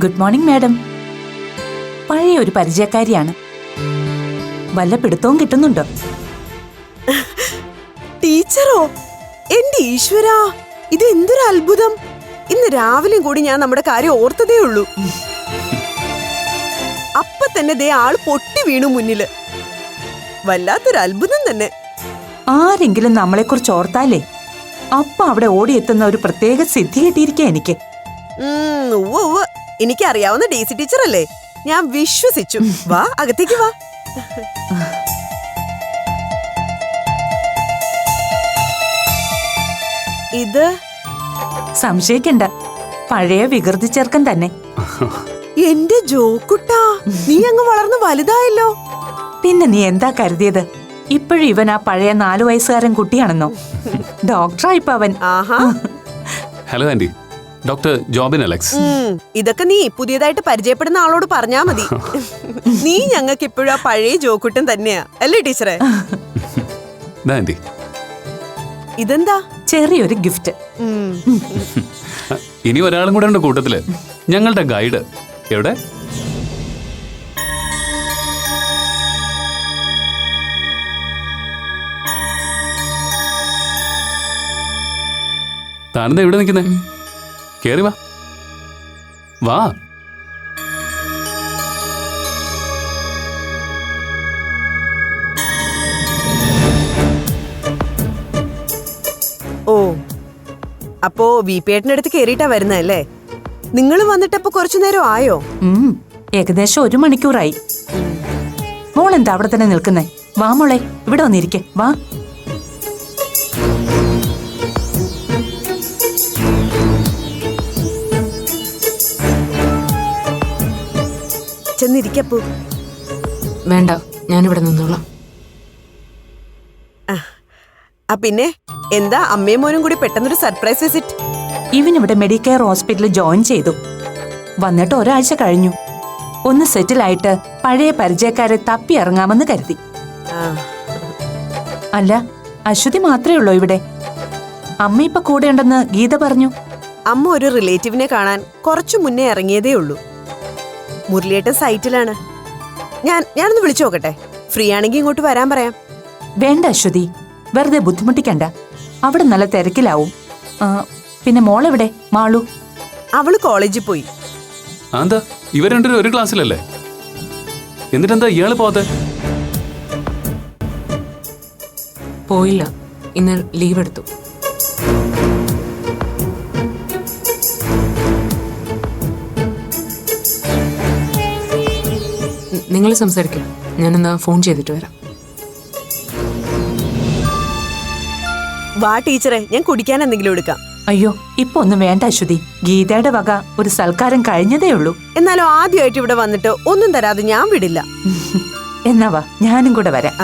Good morning madam. പഴയ ഒരു പരിചയക്കാരിയാണ്. വല്ല പിടുത്തവും കിട്ടുന്നുണ്ടോ? ടീച്ചറോ? എന്റെ ഈശ്വരാ, ഇത് എന്തൊരു അത്ഭുതം! ഇന്ന് രാവിലെയും കൂടി ഞാൻ നമ്മുടെ കാര്യം ഓർത്തതേ ഉള്ളൂ. അപ്പൊ തന്നെ ദേ ആള് പൊട്ടി വീണു മുന്നില്. വല്ലാത്തൊരു അത്ഭുതം തന്നെ. ആരെങ്കിലും നമ്മളെക്കുറിച്ച് ഓർത്താലേ അപ്പൊ അവിടെ ഓടിയെത്തുന്ന ഒരു പ്രത്യേക സിദ്ധി കിട്ടിയിരിക്കുക എനിക്ക്. എനിക്കറിയാവുന്ന ഡേസി ടീച്ചർ അല്ലേ, ഞാൻ വിശ്വസിച്ചു. വാ, അകത്തേക്ക് വാ. ഇത് സംശയിക്കണ്ട, പഴയ വികൃതി ചേർക്കൻ തന്നെ. എന്റെ ജോക്കുട്ടാ, നീ അങ്ങ് വളർന്ന് വലുതായല്ലോ. പിന്നെ നീ എന്താ കരുതിയത്? ഇപ്പോഴും ഇവൻ ആ പഴയ 4 വയസ്സുകാരൻ കുട്ടിയാണെന്നോ? ഡോക്ടറാ ഇപ്പൊ അവൻ. Hello aunty, doctor Jobin Alex. ഇതൊക്കെ നീ പുതിയതായിട്ട് പരിചയപ്പെടുന്ന ആളോട് പറഞ്ഞാ മതി. നീ ഞങ്ങൾക്ക് ഇപ്പോഴും ആ പഴയ ജോക്കുട്ടൻ തന്നെയാ അല്ലേ ടീച്ചറെ? ഇതെന്താ? ചെറിയൊരു ഗിഫ്റ്റ്. ഇനി ഒരാളും കൂടെ ഉണ്ട് കൂട്ടത്തില്, ഞങ്ങളുടെ ഗൈഡ്. എവിടെ? താനെന്താ എവിടെ നിൽക്കുന്നേ? കേറി വാ. വാ. ഓ, അപ്പോ വിപിയേട്ടന്റെ അടുത്ത് കേറിയിട്ടാ വരുന്നല്ലേ? നിങ്ങൾ വന്നിട്ടപ്പോ കുറച്ചു നേരം ആയോ? ഏകദേശം 1 മണിക്കൂറായി. മോളെന്താ അവിടെ തന്നെ നിൽക്കുന്നേ? വാ മോളെ, ഇവിടെ വന്നിരിക്കെ. വാ. ചെന്നിരിക്കപ്പോ. വേണ്ട, ഞാനിവിടെ നിന്നോളാം. പിന്നെ എന്താ അമ്മയും മോനും കൂടി പെട്ടെന്നൊരു സർപ്രൈസ് വിസിറ്റ്? ഇവനിവിടെ മെഡിക്കെയർ ഹോസ്പിറ്റലിൽ ജോയിൻ ചെയ്തു. വന്നിട്ട് ഒരാഴ്ച കഴിഞ്ഞു. ഒന്ന് സെറ്റിലായിട്ട് പഴയ പരിചയക്കാരെ തപ്പി ഇറങ്ങാമെന്ന് കരുതി. അല്ല, അശ്വതി മാത്രമേ ഉള്ളൂ ഇവിടെ? അമ്മ ഇപ്പൊ കൂടെ ഉണ്ടെന്ന് ഗീത പറഞ്ഞു. അമ്മ ഒരു റിലേറ്റീവിനെ കാണാൻ കുറച്ചു മുന്നേ ഇറങ്ങിയതേ ഉള്ളൂ. മുരളിയേട്ടൻ സൈറ്റിലാണ്. ഞാനൊന്ന് വിളിച്ചു നോക്കട്ടെ. ഫ്രീ ആണെങ്കിൽ ഇങ്ങോട്ട് വരാൻ പറയാം. വേണ്ട അശ്വതി, വെറുതെ ബുദ്ധിമുട്ടിക്കണ്ട. അവിടെ നല്ല തിരക്കിലാവും. പിന്നെ മോളെവിടെ? മാളു? അവള് കോളേജിൽ പോയി. എന്താ ഇവർ രണ്ടുപേരും ഒരു ക്ലാസ്സിലല്ലേ? എന്നിട്ടെന്താ ഇയാള് പോകാതെ? പോയില്ല, ഇന്ന് ലീവ് എടുത്തു. നിങ്ങൾ സംസാരിക്കും, ഞാനെന്നാ ഫോൺ ചെയ്തിട്ട് വരാം. വാ ടീച്ചറെ, ഞാൻ കുടിക്കാൻ എന്തെങ്കിലും എടുക്കാം. അയ്യോ, ഇപ്പൊ ഒന്നും വേണ്ട അശ്വതി. ഗീതയുടെ വക ഒരു സൽക്കാരം കഴിഞ്ഞതേ ഉള്ളൂ. എന്നാലും ആദ്യമായിട്ട് ഇവിടെ വന്നിട്ട് ഒന്നും തരാതെ ഞാൻ വിടില്ല. എന്നാ വാ, ഞാനും കൂടെ വരാം.